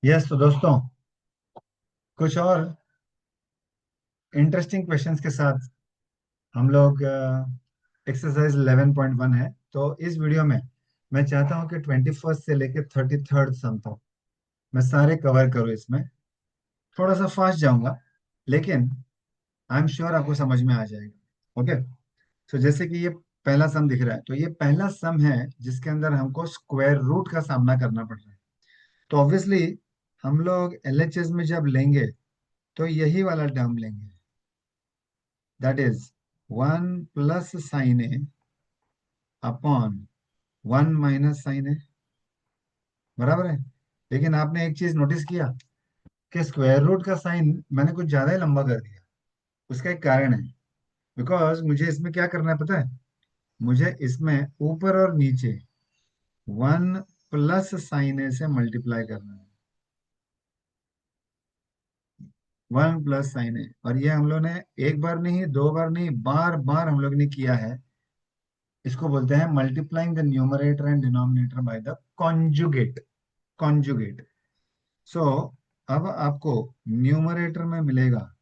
Yes तो दोस्तों, कुछ और इंटरेस्टिंग क्वेश्चंस के साथ हम लोग एक्सरसाइज 11.1 है। तो इस वीडियो में मैं चाहता हूं कि 21st से लेकर 33rd सम तक मैं सारे कवर करूं। इसमें थोड़ा सा फास्ट जाऊंगा, लेकिन आई एम श्योर आपको समझ में आ जाएगा। ओके। तो जैसे कि ये पहला सम दिख रहा है, तो ये पहला सम है जिसके अंदर हमको स्क्वायर रूट का सामना करना पड़ रहा है। तो ऑब्वियसली हम लोग एलएचएस में जब लेंगे तो यही वाला टर्म लेंगे, that is 1 + sin A upon 1 - sin ए, बराबर है। लेकिन आपने एक चीज नोटिस किया कि स्क्वायर रूट का साइन मैंने कुछ ज्यादा ही लंबा कर दिया। उसका एक कारण है, बिकॉज मुझे इसमें क्या करना है पता है। मुझे इसमें ऊपर और नीचे 1 + sin ए से मल्टीप्लाई करना है। 1 + sin ए, और ये हम लोग ने एक बार नहीं, दो बार नहीं, बार बार हम लोग ने किया है। इसको बोलते हैं multiplying the numerator and denominator by the conjugate. Conjugate. So अब आपको न्यूमरेटर में मिलेगा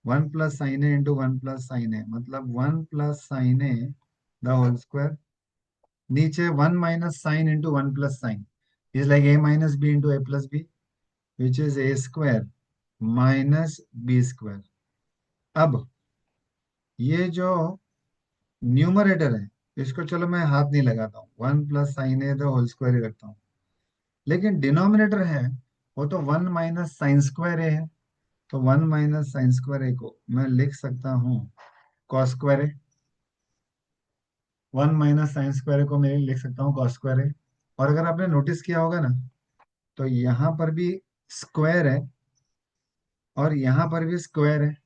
1 + sin ए × 1 + sin ए, मतलब 1 + sin A the whole square. नीचे 1 - sin × 1 + sin is like a - b × a + b, which is a² - b²। अब ये जो न्यूमरेटर है, इसको चलो मैं हाथ नहीं लगाता हूँ, 1 + sin A the whole square ही रखता हूँ। लेकिन डिनोमिनेटर है वो तो 1 - sin² ए है। तो 1 - sin² ए को मैं लिख सकता हूँ cos²। 1 - sin² ए को मैं लिख सकता हूँ cos²। और अगर आपने नोटिस किया होगा ना, तो यहाँ पर भी स्क्वायर है और यहाँ पर भी स्क्वायर है,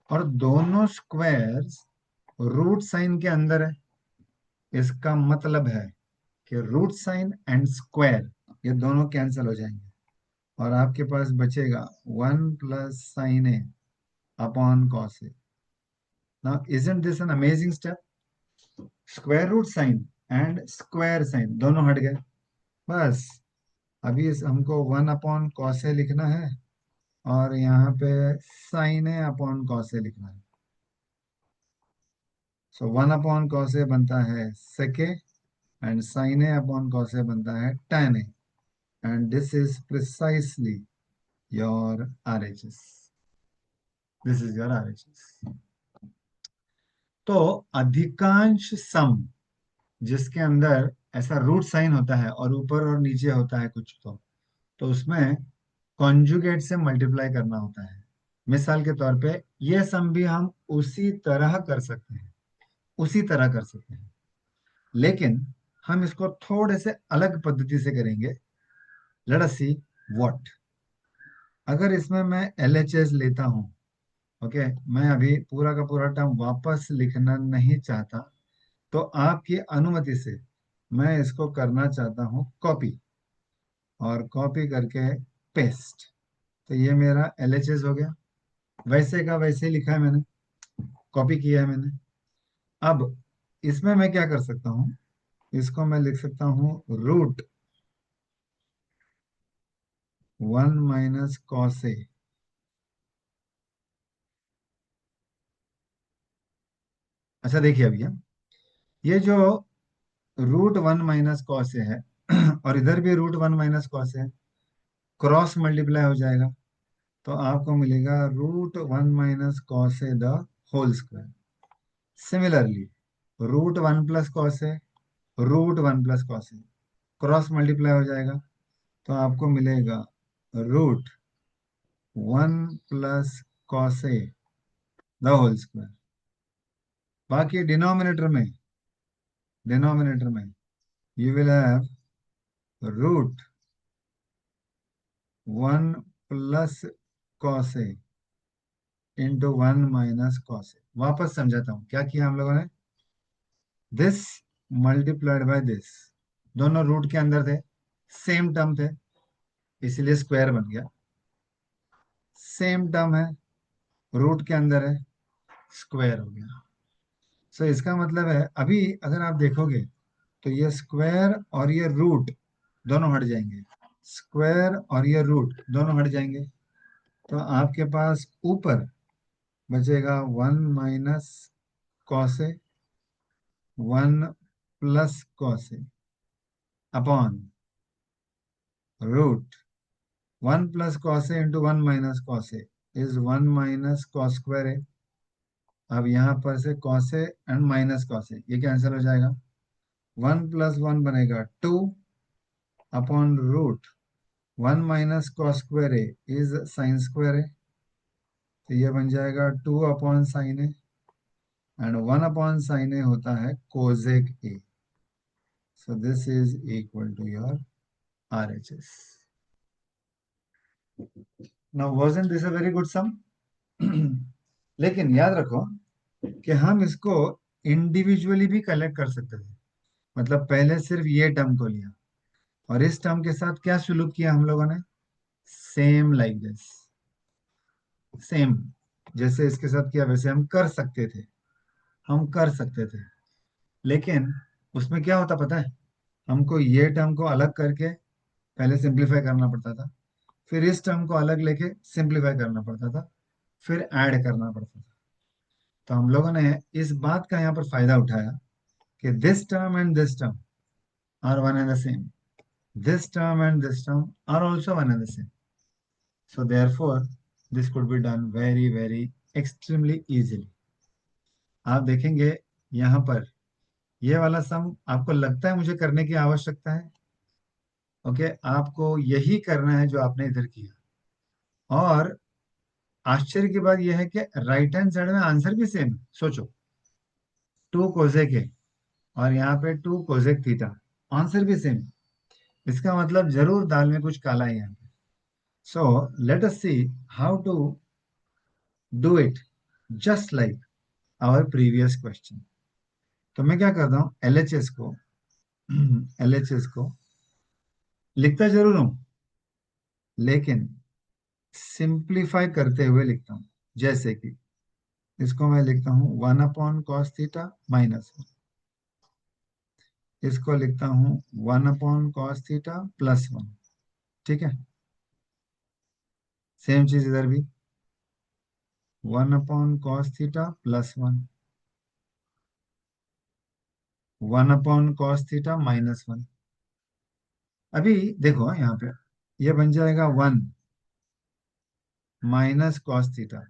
और दोनों स्क्वायर्स रूट साइन के अंदर है। इसका मतलब है कि रूट साइन एंड स्क्वायर ये दोनों कैंसिल हो जाएंगे, और आपके पास बचेगा 1 + sin A upon cos A. Now isn't this an amazing step. Square root sine and square sine दोनों हट गए। बस अभी हमको 1/cos ए लिखना है, और यहाँ पे sin a/cos ए लिखना है। सो 1/cos ए बनता है sec a, and sin a/cos ए बनता है tan a, and this is precisely your RHS। This is your RHS। तो अधिकांश सम जिसके अंदर ऐसा रूट साइन होता है और ऊपर और नीचे होता है कुछ, तो उसमें कॉन्जुगेट से मल्टीप्लाई करना होता है। मिसाल के तौर पे ये सम भी हम उसी तरह कर सकते हैं, उसी तरह कर सकते हैं, लेकिन हम इसको थोड़े से अलग पद्धति से करेंगे। Late us see what. अगर इसमें मैं LHS लेता हूं, ओके, मैं अभी पूरा का पूरा टर्म वापस लिखना नहीं चाहता, तो आपकी अनुमति से मैं इसको करना चाहता हूं कॉपी, और कॉपी करके पेस्ट। तो ये मेरा LHS हो गया, वैसे का वैसे ही लिखा है मैंने, कॉपी किया है मैंने। अब इसमें मैं क्या कर सकता हूँ, इसको मैं लिख सकता हूँ रूट 1 - cos ए। अच्छा देखिए अभी ये जो रूट 1 - cos ए है और इधर भी रूट 1 - cos है, क्रॉस मल्टीप्लाई हो जाएगा, तो आपको मिलेगा root 1 - cos A the whole square. Similarly root 1 + cos A, root 1 + cos A, cross multiply हो जाएगा, तो आपको मिलेगा root 1 + cos A the whole square. बाकी डिनोमिनेटर में you will have root 1 + cos A × 1 - cos A. वापस समझाता हूँ क्या किया हम लोगों ने। दिस मल्टीप्लाइड बाय दिस, दोनों रूट के अंदर थे, सेम टर्म थे, इसीलिए स्क्वायर बन गया। सेम टर्म है, रूट के अंदर है, स्क्वायर हो गया। सो इसका मतलब है अभी अगर आप देखोगे तो ये स्क्वायर और ये रूट दोनों हट जाएंगे। स्क्वायर और ये रूट दोनों हट जाएंगे, तो आपके पास ऊपर बचेगा 1 - cos A, 1 + cos A upon root 1 + cos A into 1 - cos A is 1 - cos²A। अब यहाँ पर से cos A and -cos A ये कैंसिल हो जाएगा, 1 + 1 बनेगा 2 upon root 1 - cos²A is sin²A, तो ये बन जाएगा 2/sin A, and 1/sin A होता है cosec A। So this is equal to your RHS। Now wasn't this a very good sum? लेकिन याद रखो कि हम इसको इंडिविजुअली भी कलेक्ट कर सकते थे। मतलब पहले सिर्फ ये टर्म को लिया और इस टर्म के साथ क्या सुलूक किया हम लोगों ने, सेम लाइक दिस, सेम जैसे इसके साथ किया वैसे हम कर सकते थे, हम कर सकते थे। लेकिन उसमें क्या होता पता है, हमको ये टर्म को अलग करके पहले सिंप्लीफाई करना पड़ता था, फिर इस टर्म को अलग लेके सिंप्लीफाई करना पड़ता था, फिर ऐड करना पड़ता था। तो हम लोगों ने इस बात का यहाँ पर फायदा उठाया कि this term and this term are one and the same, this term and this term are also one and the same. So therefore, this could be done very, very extremely easily. आप देखेंगे यहाँ पर ये वाला सम आपको लगता है मुझे करने की आवश्यकता है, ओके आपको यही करना है जो आपने इधर किया। और आश्चर्य की बात यह है कि राइट हैंड साइड में आंसर भी सेम है। सोचो 2 कोसेक है और यहाँ पे 2 कोसेक थीटा, आंसर भी सेम। इसका मतलब जरूर दाल में कुछ काला है यहाँ पे। So let us see how to do it just like our previous question. तो मैं क्या करता हूँ, LHS को LHS को लिखता जरूर हूं लेकिन सिंप्लीफाई करते हुए लिखता हूं। जैसे कि इसको मैं लिखता हूं 1/cos θ -1, इसको लिखता हूं 1/cos θ +1। ठीक है, सेम चीज इधर भी 1/cos θ +1, 1/cos θ -1। अभी देखो यहाँ पे ये बन जाएगा 1 - cos θ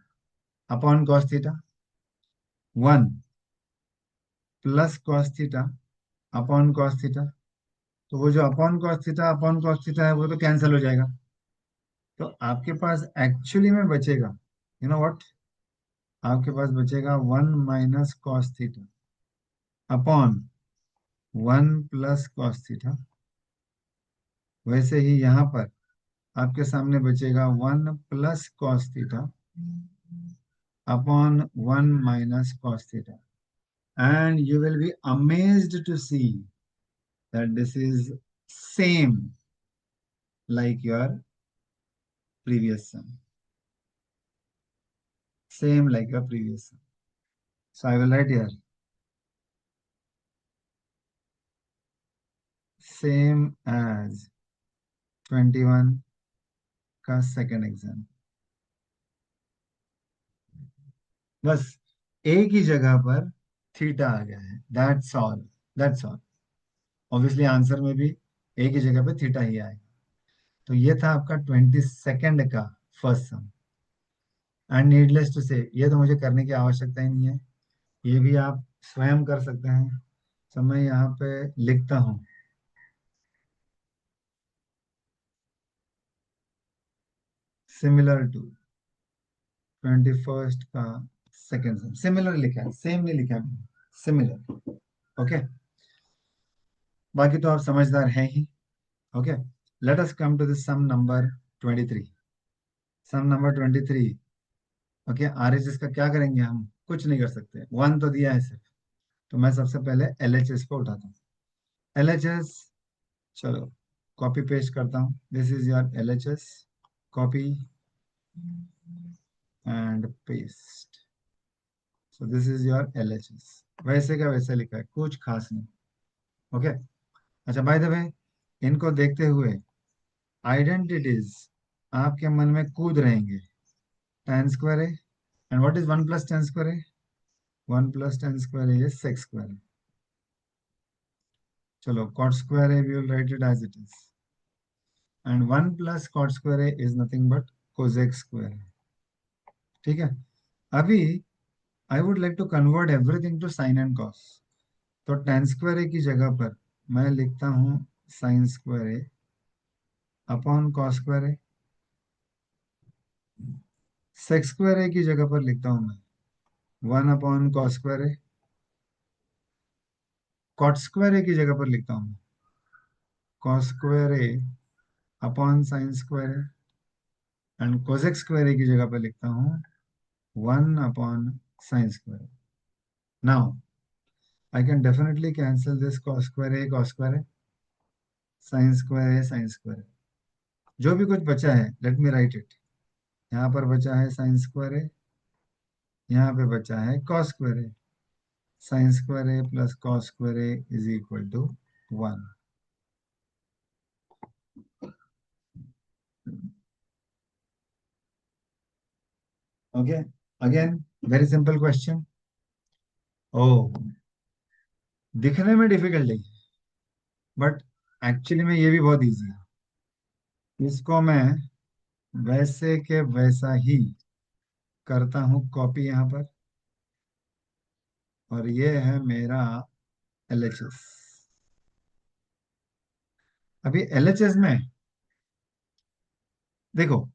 upon cos θ, 1 + cos θ upon cos θ। तो वो जो अपॉन cos θ है वो तो कैंसिल हो जाएगा। तो आपके पास एक्चुअली में बचेगा, यू नो व्हाट, आपके पास बचेगा 1 - cos θ अपॉन 1 + cos θ। वैसे ही यहाँ पर आपके सामने बचेगा 1 + cos θ upon 1 - cos θ, and you will be amazed to see that this is same like your previous sum, same like your previous sum. So I will write here same as 21 का second exam. बस एक ही जगह पर theta आ गया है, that's all, that's all. Obviously answer में भी एक ही जगह पे थीटा ही आएगा। तो ये था आपका 22nd का first sum. And needless to say ये तो मुझे करने की आवश्यकता ही नहीं है, ये भी आप स्वयं कर सकते हैं। तो मैं यहाँ पे लिखता हूँ सिमिलर टू 21st का सेकेंड सम। सिमिलर लिखा है, सेम नहीं लिखा है, सिमिलर। ओके, बाकी तो आप समझदार हैं ही। Okay, let us come to the sum number 23। Sum number 23। Okay, RHS का क्या करेंगे, हम कुछ नहीं कर सकते, 1 तो दिया है सिर्फ। तो मैं सबसे पहले LHS को उठाता हूँ। LHS, चलो कॉपी पेस्ट करता हूँ। This is your LHS, copy and paste. So this is your LHS, वैसे का वैसे लिखा है, कुछ खास नहीं। ओके, अच्छा बाय द वे, इनको देखते हुए आइडेंटिटीज आपके मन में कूद रहेंगे। tan स्क्वायर है, and what is 1 + tan square है? 1 + tan square is sec square है। चलो cot स्क्वायर है, we will write it as it is, and 1 + cot square है is nothing but cosec square है। ठीक है, अभी I would like to convert everything to sine and cos. तो tan square A की जगह पर मैं लिखता हूँ sine square A upon cos square A. Sec square A की जगह पर लिखता हूँ मैं 1/cos square A. Cot square A की जगह पर लिखता हूँ cos square A upon sine square A, and cosec square A की जगह पर लिखता हूँ 1/sin square. Now I can definitely cancel this cos square A sine square A sine square A. जो भी कुछ बचा है लेट मी राइट इट। यहाँ पर बचा है साइन स्क्वायर ए, यहाँ पे बचा है cos square A. Sine square A plus cos square A is equal to 1। Okay, again very simple question. ओ, दिखने में डिफिकल्ट है बट एक्चुअली में ये भी बहुत इजी है। इसको मैं वैसे के वैसा ही करता हूँ कॉपी यहाँ पर, और ये है मेरा एलएचएस। अभी एलएचएस में देखो,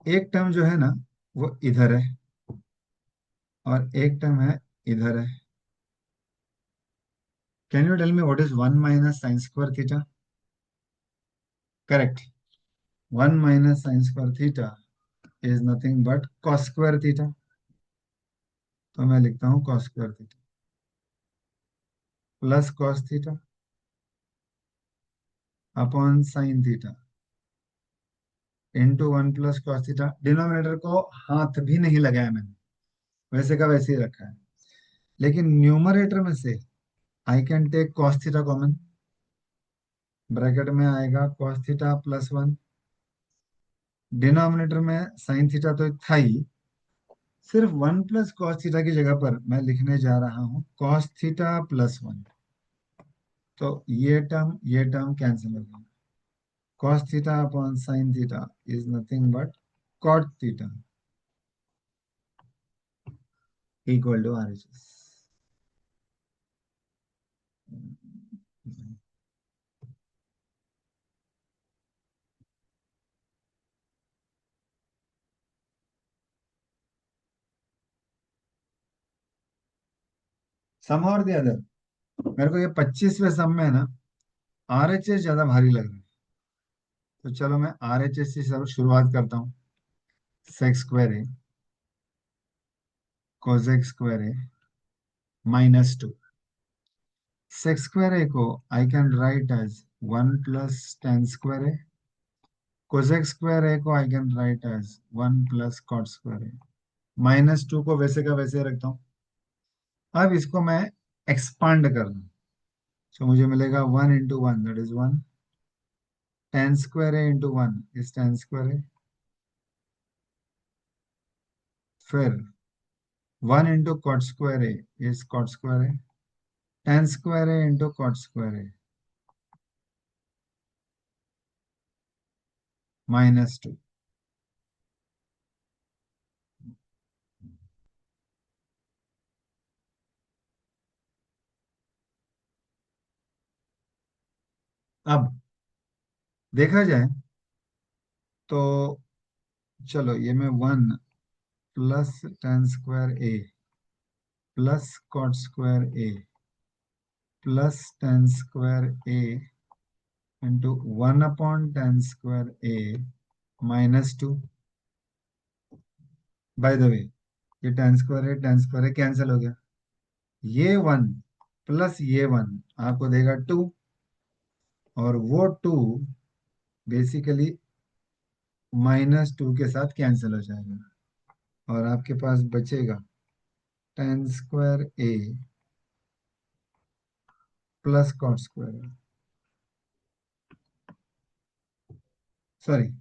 एक टर्म जो है ना वो इधर है और एक टर्म है इधर है। Can you tell me what is 1 - sin² theta? Correct, 1 - sin² theta is nothing but cos² theta. तो मैं लिखता हूँ cos² theta plus cos theta upon sine theta into 1 + cos theta. Denominator को हाथ भी नहीं लगाया मैंने, वैसे का वैसे ही रखा है। लेकिन न्यूमरेटर में से I can take cos theta common, bracket में आएगा cos थीटा +1। डिनोमिनेटर में साइन थीटा तो था ही, सिर्फ 1 + cos थीटा की जगह पर मैं लिखने जा रहा हूँ cos थीटा +1। तो ये टर्म कैंसिल हो गया। cos theta upon sine theta is nothing but cot theta equal to RHS। Some or the other, मेरे को ये 25वें सम में ना RHS ज्यादा भारी लग रहा है। तो चलो मैं RHS से शुरुआत करता हूँ। Sec square A cosec square A -2। Sec square A को I can write as 1 + tan square A. Cosec square A को I can write as 1 + cot square A. -2 को वैसे का वैसे रखता हूँ। अब इसको मैं एक्सपांड कर दूँ तो मुझे मिलेगा 1 × 1 that is 1। tan square A into 1 is tan square A. फिर 1 × cot square A is cot square A. tan square A into cot square A -2। अब देखा जाए तो चलो ये मैं 1 + tan square A plus cot square A plus tan square A into 1/tan square A -2। Bye the वे ये tan square है cancel हो गया। ये 1 प्लस ये 1 आपको देगा 2, और वो 2 बेसिकली -2 के साथ कैंसिल हो जाएगा, और आपके पास बचेगा tan square A plus cot square A. Sorry,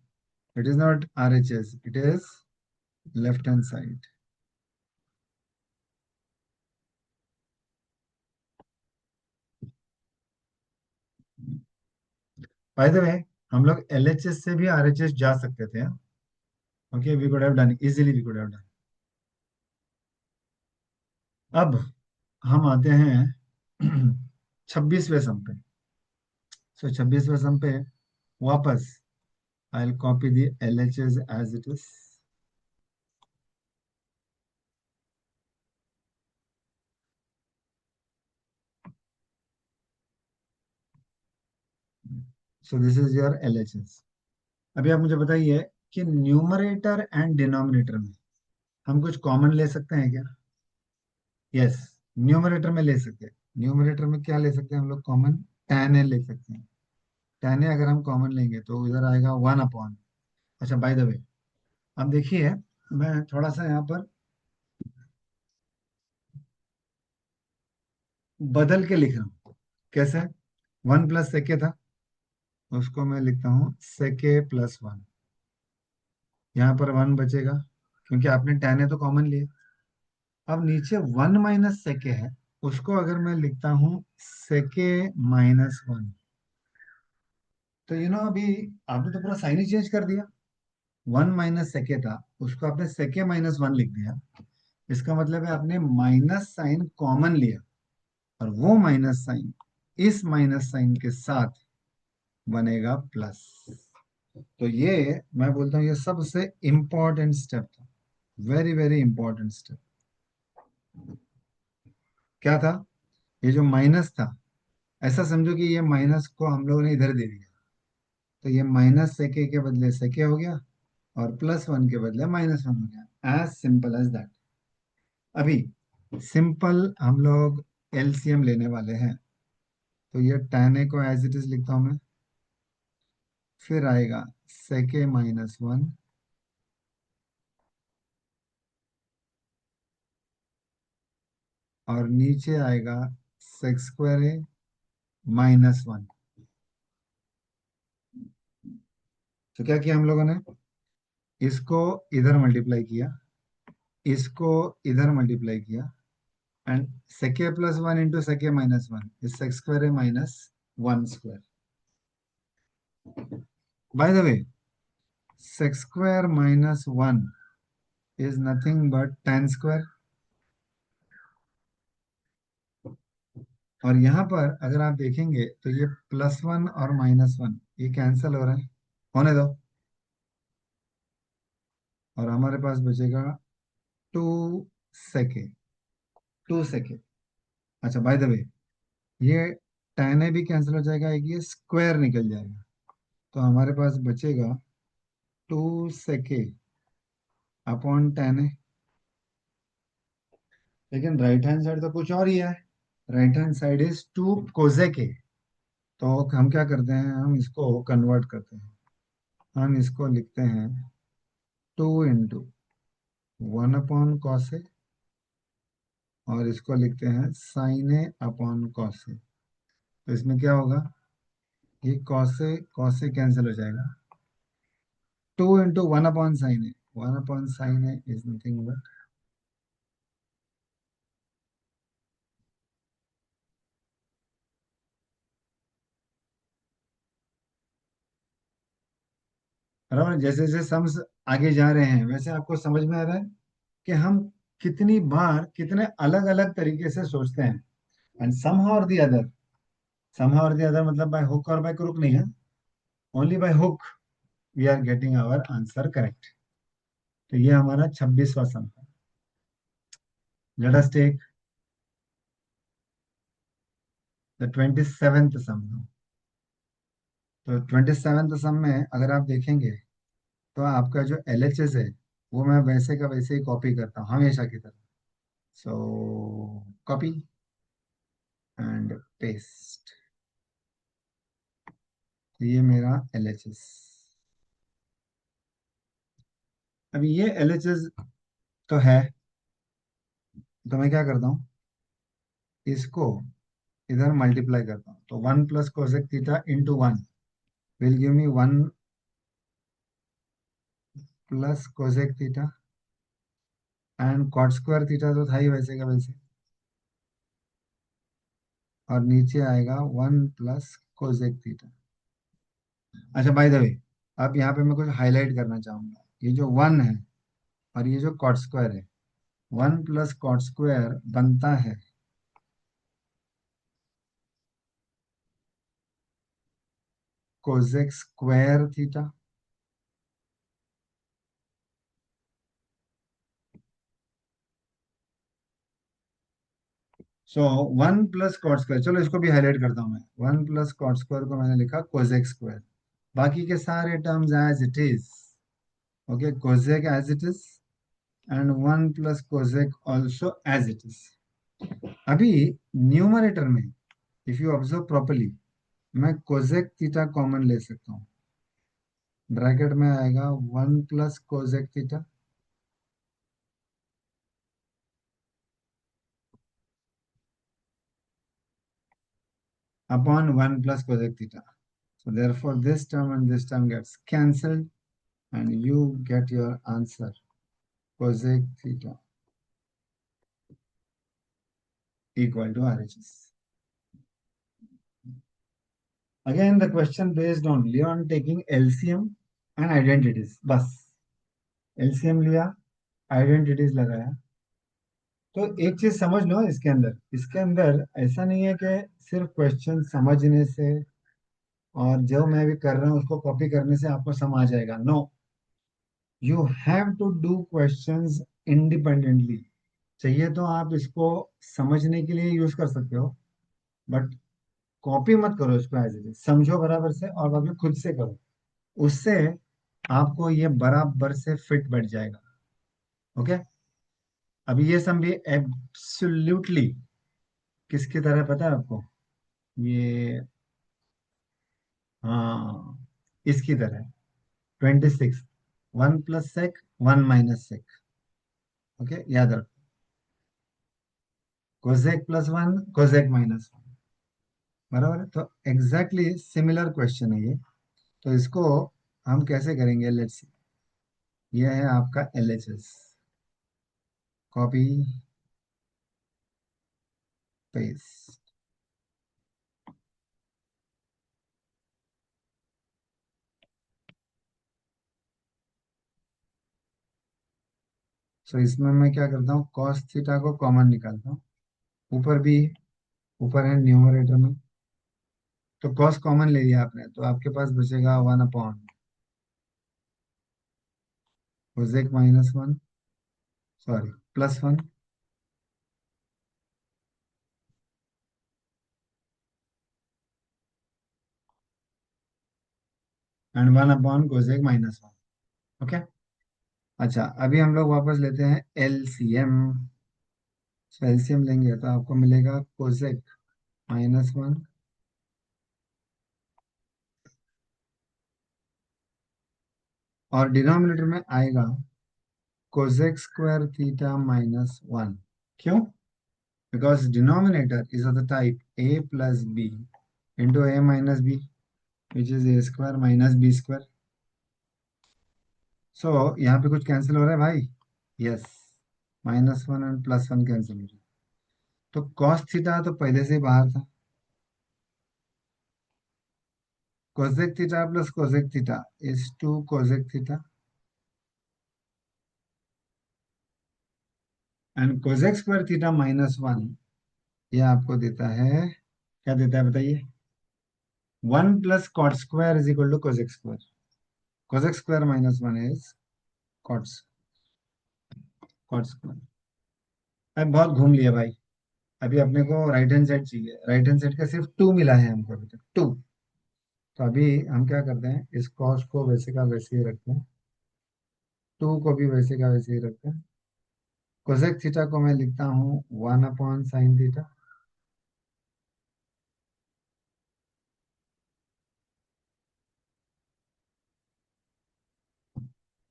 it is not RHS, it is left hand side. By the way, हम लोग LHS से भी RHS जा सकते थे. Okay, we could have done easily, we could have done. अब हम आते हैं 26वें सम पे. सो 26वें सम पे वापस I will copy the LHS as it is. So this is your LHS. अभी आप मुझे बताइए कि न्यूमरेटर एंड डिनोमिनेटर में हम कुछ कॉमन ले सकते हैं क्या? यस, न्यूमरेटर में ले सकते हैं. न्यूमरेटर में क्या ले सकते हैं हम लोग कॉमन? tan ए ले सकते हैं. tan ए अगर हम कॉमन लेंगे तो इधर आएगा 1 अपॉन. अच्छा, बाय द वे, अब देखिए, मैं थोड़ा सा यहाँ पर बदल के लिख रहा हूँ. कैसे? 1 प्लस सेके था, उसको मैं लिखता हूँ सेके प्लस 1. यहाँ पर 1 बचेगा क्योंकि आपने tan ए तो कॉमन लिया. अब नीचे 1 माइनस सेके है, उसको अगर मैं लिखता हूँ सेके -1, तो अभी आपने तो पूरा साइन ही चेंज कर दिया. 1 माइनस सेके था, उसको आपने सेके -1 लिख दिया. इसका मतलब है आपने माइनस साइन कॉमन लिया, और वो माइनस साइन इस माइनस साइन के साथ बनेगा प्लस. तो ये मैं बोलता हूँ ये सबसे इंपॉर्टेंट स्टेप था. Very very important step. क्या था? ये जो माइनस था, ऐसा समझो कि ये माइनस को हम लोगों ने इधर दे दिया, तो ये माइनस सेके के बदले सेके हो गया, और +1 के बदले -1 हो गया. As simple as that. अभी सिंपल हम लोग एलसीएम लेने वाले हैं, तो ये tan ए को एज इट इज लिखता हूं मैं. फिर आएगा सेके -1, और नीचे आएगा sec²a -1. तो क्या किया हम लोगों ने? इसको इधर मल्टीप्लाई किया, इसको इधर मल्टीप्लाई किया, एंड सेके +1 इंटू सेके -1 is sec²a -1². Bye the way, sec² -1 is nothing but tan². और यहाँ पर अगर आप देखेंगे तो ये +1 और -1 ये कैंसिल हो रहे हैं. होने दो. और हमारे पास बचेगा 2 सेके. 2 सेके. अच्छा, बाय द वे, ये tan ए भी कैंसिल हो जाएगा, एक ये स्क्वायर निकल जाएगा, तो हमारे पास बचेगा 2 सेके अपॉन tan ए. लेकिन राइट हैंड साइड तो कुछ और ही है. Right hand side is 2 कोसेके. तो हम क्या करते हैं, हम इसको कन्वर्ट करते हैं. हम इसको लिखते हैं 2 इंटू 1 अपॉन कॉस ए, और इसको लिखते हैं साइन ए अपॉन कॉस ए. तो इसमें क्या होगा, ये कॉस ए कैंसिल हो जाएगा. 2 into 1 upon sine A. 1 upon sine A is nothing but, बराबर. जैसे जैसे सम्स आगे जा रहे हैं वैसे आपको समझ में आ रहा है कि हम कितनी बार कितने अलग अलग तरीके से सोचते हैं. And somehow or the other, somehow or the other मतलब बाय हुक और बाय क्रुक नहीं है. Only by hook we are getting our answer correct. तो ये हमारा 26वां सम है. Let us take the 27th sum. तो 27th सम में अगर आप देखेंगे तो आपका जो LHS है वो मैं वैसे का वैसे ही कॉपी करता हूँ हमेशा की तरह. सो कॉपी एंड पेस्ट. ये मेरा LHS. अभी ये LHS तो है, तो मैं क्या करता हूँ, इसको इधर मल्टीप्लाई करता हूँ. तो 1 + cosec theta into 1 will give me 1 plus cosec theta and cot square theta तो था ही वैसे का वैसे, और नीचे आएगा 1 प्लस कोसेक थीटा। अच्छा बाय द वे, अब यहाँ पे मैं कुछ हाईलाइट करना चाहूंगा। ये जो 1 है और ये जो कॉट स्क्वायर है, 1 प्लस कॉट स्क्वायर बनता है कोसेक स्क्वायर थीटा। सो 1 प्लस कॉट स्क्वायर, चलो इसको भी हाईलाइट करता हूँ मैं। 1 प्लस कॉट स्क्वायर को मैंने लिखा कोसेक स्क्वायर, बाकी के सारे terms as it is. Okay, cosec as it is and 1 plus cosec also as it is. अभी न्यूमरेटर में इफ यू ऑब्जर्व प्रॉपरली, मैं कोसेक थीटा कॉमन ले सकता हूँ। ब्रैकेट में आएगा 1 plus cosec theta upon 1 plus cosec theta. So therefore this term and this term gets cancelled and you get your answer cosec theta equal to RHS. Again the question based only on taking LCM and identities. बस LCM लिया, identities लगाया। तो एक चीज समझ लो, इसके अंदर ऐसा नहीं है कि सिर्फ क्वेश्चन समझने से और जो मैं भी कर रहा हूँ उसको कॉपी करने से आपको समझ आ जाएगा। No, you have to do questions independently. चाहिए तो आप इसको समझने के लिए यूज कर सकते हो, बट कॉपी मत करो इसको एज इट इज, समझो बराबर से और बाद में खुद से करो। उससे आपको ये बराबर से फिट बैठ जाएगा। ओके, अभी ये सम भी एब्सोल्युटली किसकी तरह पता है आपको? ये, हाँ, इसकी तरह 26, 1 plus sec 1 minus sec. Okay, याद रखो, कोसेक +1 कोसेक -1, बराबर है। तो एग्जैक्टली सिमिलर क्वेश्चन है ये। तो इसको हम कैसे करेंगे, लेट्स सी। ये है आपका LHS, कॉपी पेस्ट। सो इसमें मैं क्या करता हूँ, कॉस थीटा को कॉमन निकालता हूँ। ऊपर भी, ऊपर है न्यूमरेटर में, तो कॉस कॉमन ले लिया आपने, तो आपके पास बचेगा 1 upon cosec -1, sorry +1, and 1 upon cosec -1। Okay. अच्छा, अभी हम लोग वापस लेते हैं LCM। सो LCM लेंगे तो आपको मिलेगा कोसेक -1 और डिनोमिनेटर में आएगा कोसेक स्क्वायर थीटा -1। क्यों? Because denominator is of the type a plus b into a minus b, which is a square minus b square. So यहाँ पे कुछ कैंसिल हो रहा है भाई, यस, -1 एंड +1 कैंसिल हो रहा है। तो कॉस थीटा तो पहले से ही बाहर था, cosec theta plus cosec theta is two cosec theta, and cosec square theta -1 ये आपको देता है, क्या देता है बताइए? 1 plus cot square is equal to cosec square. Cosec square -1 is cot cot square. अब बहुत घूम लिया भाई, अभी अपने को राइट हैंड साइड चाहिए। राइट हैंड साइड का सिर्फ 2 मिला है हमको अभी तक, 2। तो अभी हम क्या करते हैं, इस कॉस को वैसे का वैसे ही रखते हैं, 2 को भी वैसे का वैसे ही रखते हैं। कोसेक थीटा को मैं लिखता हूँ 1/sin theta,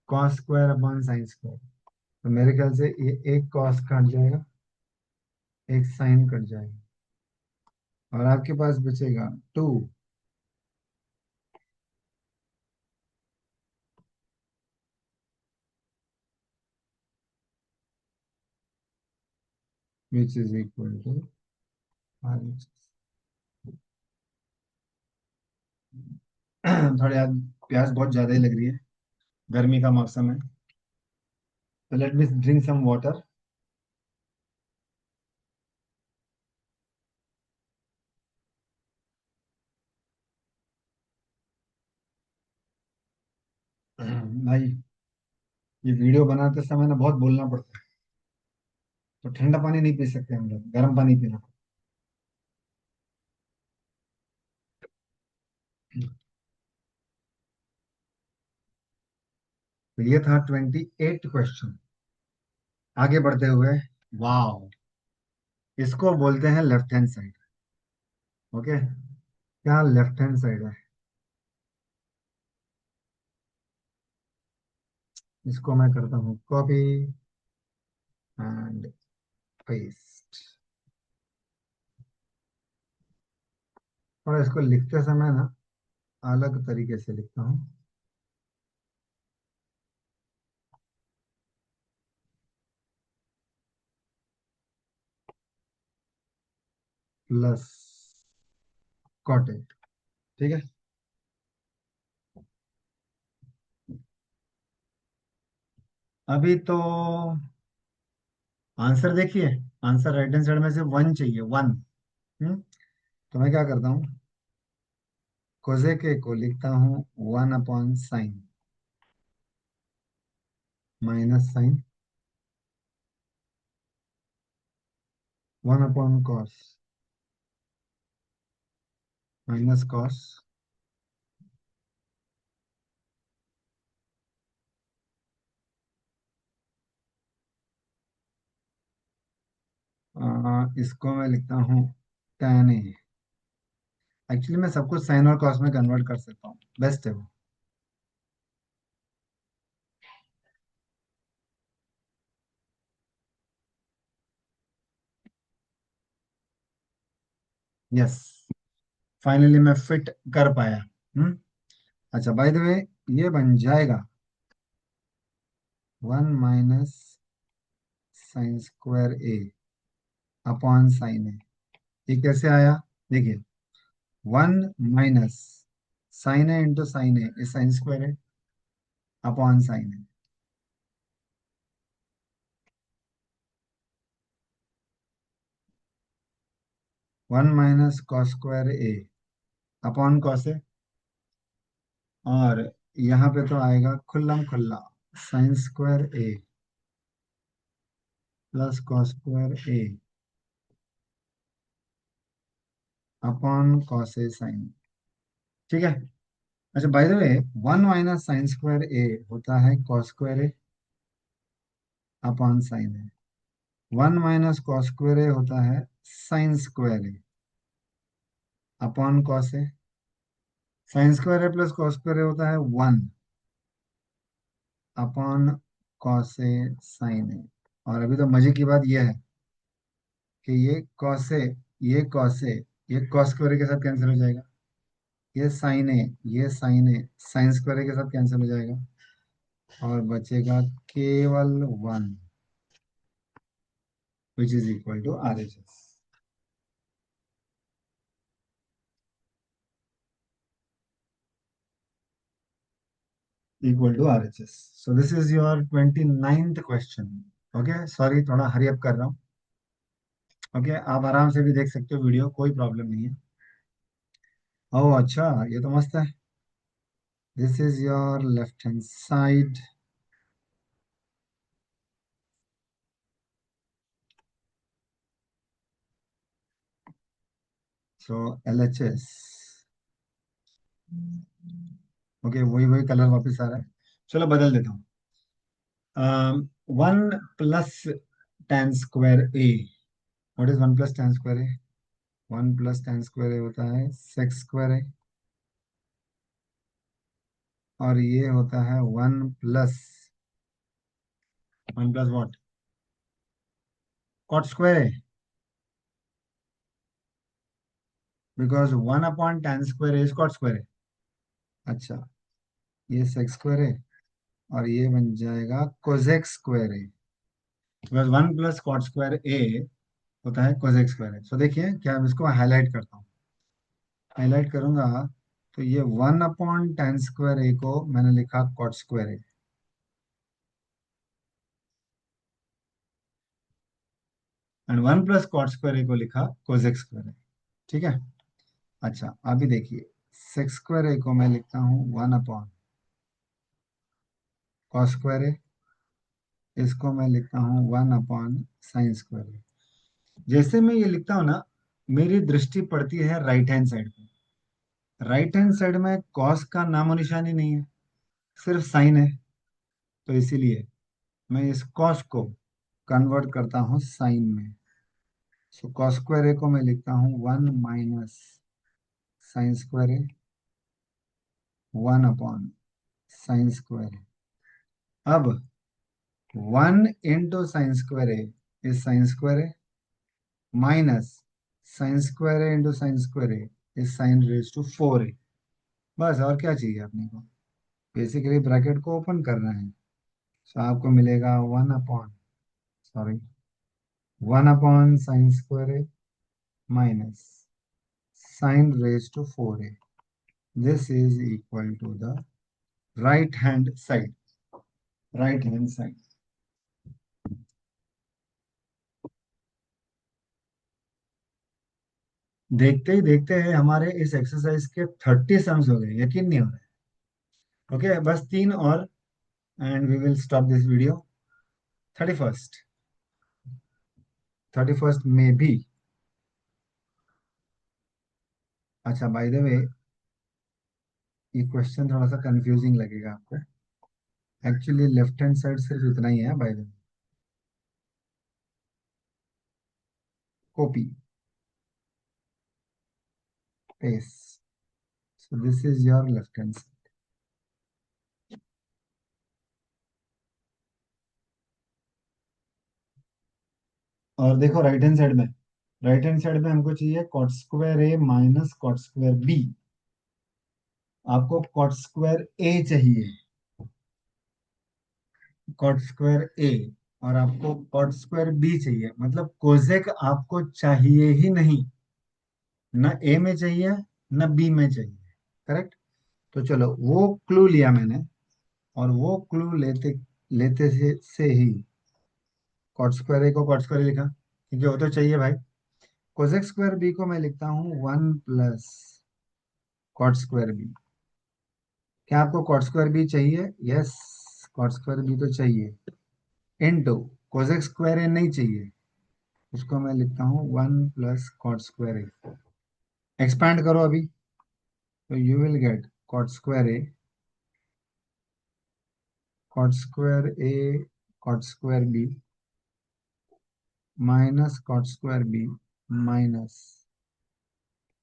cos square upon sine square. तो मेरे ख्याल से ये एक कॉस कट जाएगा, एक साइन कट जाएगा, और आपके पास बचेगा 2 which is equal to RHS। थोड़ी आज प्यास बहुत ज्यादा ही लग रही है, गर्मी का मौसम है, तो let me drink some water. भाई, ये वीडियो बनाते समय ना बहुत बोलना पड़ता है, तो ठंडा पानी नहीं पी सकते हम लोग, गर्म पानी पीना पड़ता। तो ये था 28 क्वेश्चन। आगे बढ़ते हुए, वाओ, इसको बोलते हैं लेफ्ट हैंड साइड। ओके, क्या लेफ्ट हैंड साइड है? इसको मैं करता हूँ कॉपी एंड पेस्ट, और इसको लिखते समय ना अलग तरीके से लिखता हूँ। प्लस कॉटेड। ठीक है, अभी तो आंसर देखिए। आंसर राइट हैंड साइड में से वन चाहिए, वन। तो मैं क्या करता हूँ, कोजेके को लिखता हूँ 1/sin, minus sign, 1/cos, minus cos, इसको मैं लिखता हूँ tan ए। एक्चुअली मैं सब कुछ साइन और कॉस में कन्वर्ट कर सकता हूँ, बेस्ट है वो। यस, फाइनली मैं फिट कर पाया। हम्म। अच्छा, बाय द वे, ये बन जाएगा 1 - sin² A अपॉन साइन ए। ये कैसे आया? देखिए, 1 - sin A × sin A sin² है upon sine A. 1 - cos² A upon cos A, और यहाँ पे तो आएगा खुल्लम खुल्ला sin² A plus cos² A upon cos A sine. ठीक है। अच्छा, bye the way, 1 - sin² A होता है cos² A upon sine A. 1 - cos² A होता है sin² A upon cos A. sin² A plus cos² A होता है 1 upon cos A sign ए। और अभी तो मजे की बात यह है कि ये cos² A के साथ कैंसिल हो जाएगा, ये साइन ए, sin² A के साथ कैंसिल हो जाएगा, और बचेगा केवल 1, which is equal to RHS। Equal to RHS। So this is your 29th question. Okay, sorry, थोड़ा हरी अप कर रहा हूँ। ओके, आप आराम से भी देख सकते हो वीडियो, कोई प्रॉब्लम नहीं है। ओह अच्छा, ये तो मस्त है। This is your left hand side. So LHS। Okay, वही वही कलर वापस आ रहा है। चलो बदल देता हूँ। 1 + tan² A। What is 1 + tan² A? 1 + tan² A होता है sec²A, और ये होता है 1 plus what, cot²A, because 1/tan² is cot²A। अच्छा, ये sec²A, और ये बन जाएगा cosec²A, बिकॉज 1 + cot²A होता है कोसेक स्क्वायर ए। सो देखिए क्या, मैं इसको हाईलाइट करता हूँ। हाईलाइट करूंगा तो ये 1/tan स्क्वायर ए को मैंने लिखा cot square A, and 1 + cot square A को लिखा कोसेक स्क्वायर ए। ठीक है। अच्छा अभी देखिए, सेक स्क्वायर ए को मैं लिखता हूँ 1/कॉस स्क्वायर ए, इसको मैं लिखता हूँ 1/साइन स्क्वायर ए। जैसे मैं ये लिखता हूँ ना, मेरी दृष्टि पड़ती है राइट हैंड साइड पे। राइट हैंड साइड में कॉस का नामो निशान ही नहीं है, सिर्फ साइन है। तो इसीलिए मैं इस कॉस को कन्वर्ट करता हूँ साइन में। सो कॉस स्क्वायर ए को मैं लिखता हूँ 1 - साइन स्क्वायर ए, 1/साइन स्क्वायर ए। अब 1 × sine square A is sine square A, minus sine square A into sine square A is sine raise to 4a। बस और क्या चाहिए अपने को, बेसिकली ब्रैकेट को ओपन करना है। सो आपको मिलेगा 1/साइन square A minus sine raise to 4a। This is equal to the right hand side. Right hand side. देखते ही देखते हैं हमारे इस एक्सरसाइज के 30 सम्स हो गए, यकीन नहीं हो रहा है। ओके, बस 3 और and we will stop this video. 31st, 31st में भी। अच्छा बाय द वे, ये क्वेश्चन थोड़ा सा कंफ्यूजिंग लगेगा आपको। एक्चुअली लेफ्ट हैंड साइड सिर्फ इतना ही है bye the way. Copy paste. So this is your left hand side. और देखो राइट हैंड साइड में, राइट हैंड साइड में हमको चाहिए cot square A minus cot square B. आपको कॉट स्क्वायर ए चाहिए, कॉट स्क्वायर ए, और आपको कॉट स्क्वायर बी चाहिए। मतलब कोजेक आपको चाहिए ही नहीं, न ए में चाहिए न बी में चाहिए। करेक्ट। तो चलो वो क्लू लिया मैंने, और वो क्लू लेते लेते से ही कॉट स्क्वायर ए को कॉट स्क्वायर लिखा, क्योंकि वो तो चाहिए भाई। कोजेक स्क्वायर बी को मैं लिखता हूँ 1 + कॉट स्क्वायर बी। क्या आपको कॉट स्क्वायर बी चाहिए? यस, कॉट स्क्वायर बी तो चाहिए। इनटू कोजेक स्क्वायर ए नहीं चाहिए, उसको मैं लिखता हूँ 1 + कॉट स्क्वायर ए। एक्सपैंड करो अभी, तो you will get cot square A cot square B minus cot square B minus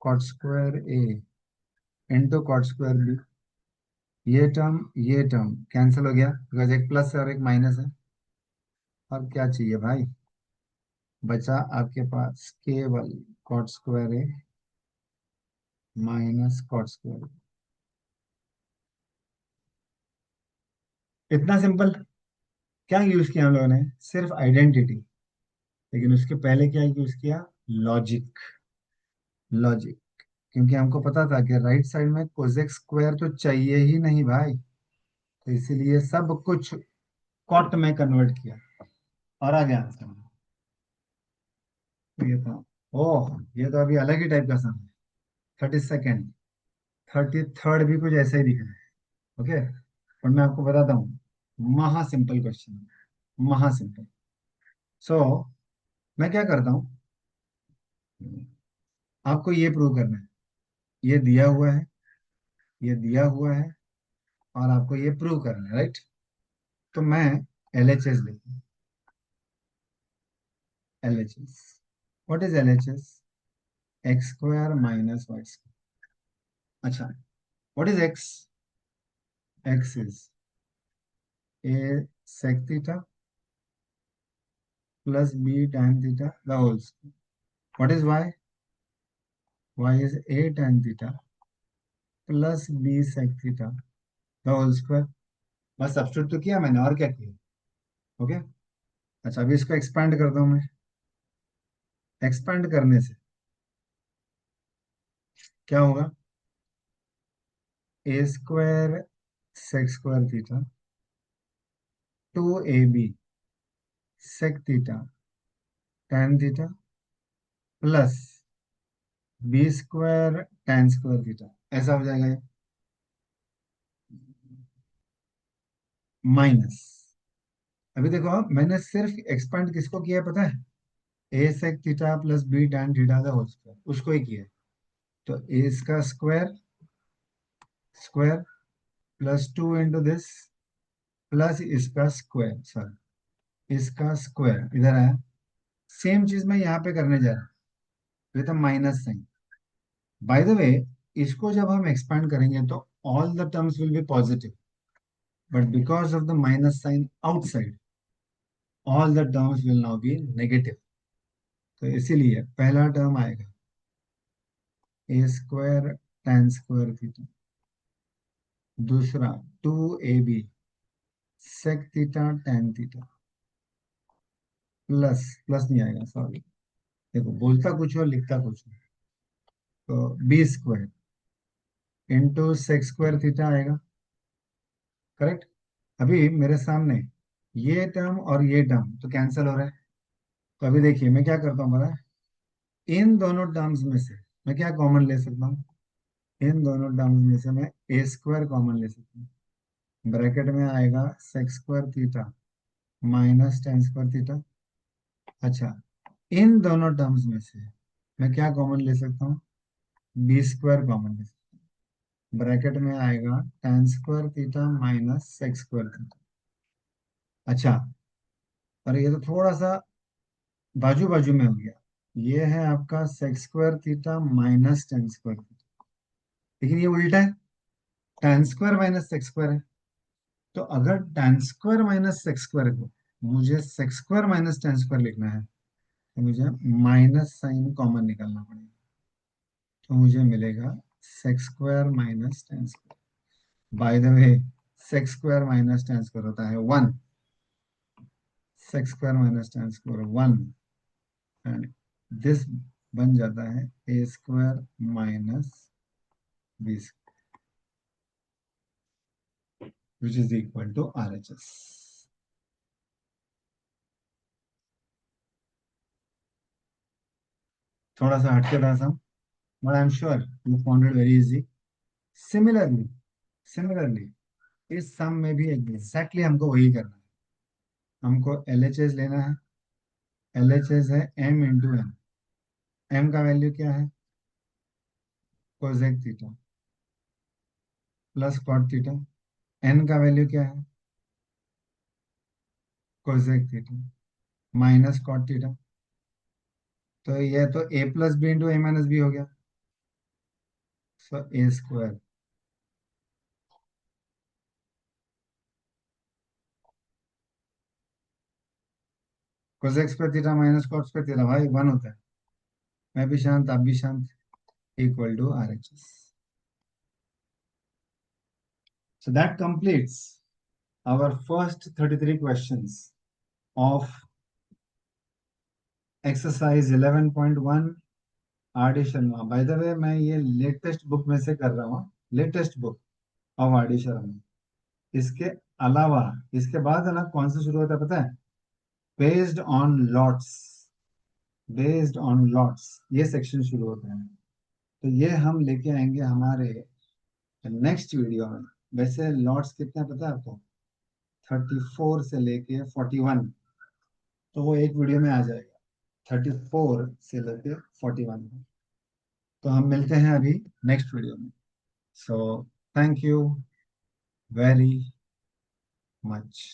cot square A into cot square B. ये टर्म कैंसिल हो गया, बिकॉज एक प्लस है और एक माइनस है। और क्या चाहिए भाई, बचा आपके पास केवल cot square A minus cot square. इतना सिंपल। क्या यूज किया हम लोगों ने? सिर्फ आइडेंटिटी। लेकिन उसके पहले क्या यूज किया? लॉजिक। लॉजिक। क्योंकि हमको पता था कि राइट साइड में कोजेक स्क्वायर तो चाहिए ही नहीं भाई, तो इसीलिए सब कुछ कॉट में कन्वर्ट किया और आ गया आंसर। तो ये था। ओह, ये तो अभी अलग ही टाइप का सम है। 32nd, 33rd भी कुछ ऐसा ही दिख रहा है। ओके, और मैं आपको बताता हूँ, महा सिंपल क्वेश्चन, महा सिंपल। सो मैं क्या करता हूँ, आपको ये प्रूव करना है। ये दिया हुआ है, ये दिया हुआ है, और आपको ये प्रूव करना है, राइट? तो मैं LHS लिखूँ। LHS, what is LHS? X square minus Y square. अच्छा, what is X? X is A sec theta plus B tan theta the whole square. What is Y? Y is A tan theta plus B sec theta the whole square. बस substitute तो किया मैंने, और क्या किया? Okay. अच्छा अभी इसको एक्सपैंड करता हूँ मैं। एक्सपेंड करने से क्या होगा? A square sec square theta two A B sec theta tan theta plus B square tan square theta, ऐसा हो जाएगा ये, माइनस। अभी देखो आप, मैंने सिर्फ एक्सपेंड किसको किया है पता है? A sec theta plus B tan theta का होल स्क्वायर, उसको ही किया है। तो ए इसका square square plus 2 into this plus इसका स्क्वायर, सॉरी इसका स्क्वायर इधर आया। सेम चीज मैं यहाँ पे करने जा रहा हूँ with minus sign. By the way, इसको जब हम एक्सपांड करेंगे तो all the terms will be positive, but because of the minus sign outside all the terms will now be negative. तो इसीलिए पहला टर्म आएगा A square tan square theta, दूसरा 2ab sec theta tan theta plus, plus नहीं आएगा sorry, देखो बोलता कुछ हो लिखता कुछ हो, तो B square into sec square theta आएगा, करेक्ट। अभी मेरे सामने ये टर्म और ये टर्म तो कैंसिल हो रहा है। तो अभी देखिए मैं क्या करता हूँ पता है? इन दोनों टर्म्स में से मैं क्या कॉमन ले सकता हूँ? इन दोनों टर्म्स में से मैं ए स्क्वायर कॉमन ले सकता हूँ। ब्रैकेट में आएगा sec square theta minus tan square theta. अच्छा, इन दोनों टर्म्स में से मैं क्या कॉमन ले सकता हूँ? बी स्क्वायर कॉमन ले सकता हूँ। ब्रैकेट में आएगा tan square theta minus sec square theta. अच्छा, और ये तो थोड़ा सा बाजू बाजू में हो गया। ये है आपका sec square theta minus tan square theta, लेकिन ये उल्टा है, tan square minus sec square है। तो अगर tan square minus sec square को मुझे sec square minus tan square लिखना है तो मुझे माइनस साइन कॉमन निकालना पड़ेगा। तो मुझे मिलेगा sec square minus tan square. By the way, sec square minus tan square होता है 1, sec square minus tan square 1, and this बन जाता है A square minus B which is equal to RHS. थोड़ा सा हटके था सम, but I'm sure you found it very easy. Similarly, similarly, इस सम में भी एग्जैक्टली हमको वही करना है। हमको LHS लेना है। LHS है m इंटू एन। m का वैल्यू क्या है? Cosec theta plus cot theta. n का वैल्यू क्या है? Cosec theta minus cot theta. तो ये तो a plus B into A minus B हो गया, so A square cosec square theta minus cot square theta भाई 1 होता है। मैं भी शांत, आप भी शांत, equal to RHS. So that completes our first 33 questions of exercise 11.1 R D Sharma. Bye the वे, मैं ये लेटेस्ट बुक में से कर रहा हूँ, latest book of R D Sharma. इसके अलावा इसके बाद है ना कौन सा शुरू होता है पता है? Based on lots, based on lots ये सेक्शन शुरू होता है। तो ये हम लेके आएंगे हमारे नेक्स्ट वीडियो में। वैसे लॉट्स कितने पता है आपको? 34 से लेके 41, तो वो एक वीडियो में आ जाएगा, 34 से लेके 41। तो हम मिलते हैं अभी नेक्स्ट वीडियो में। So thank you very much.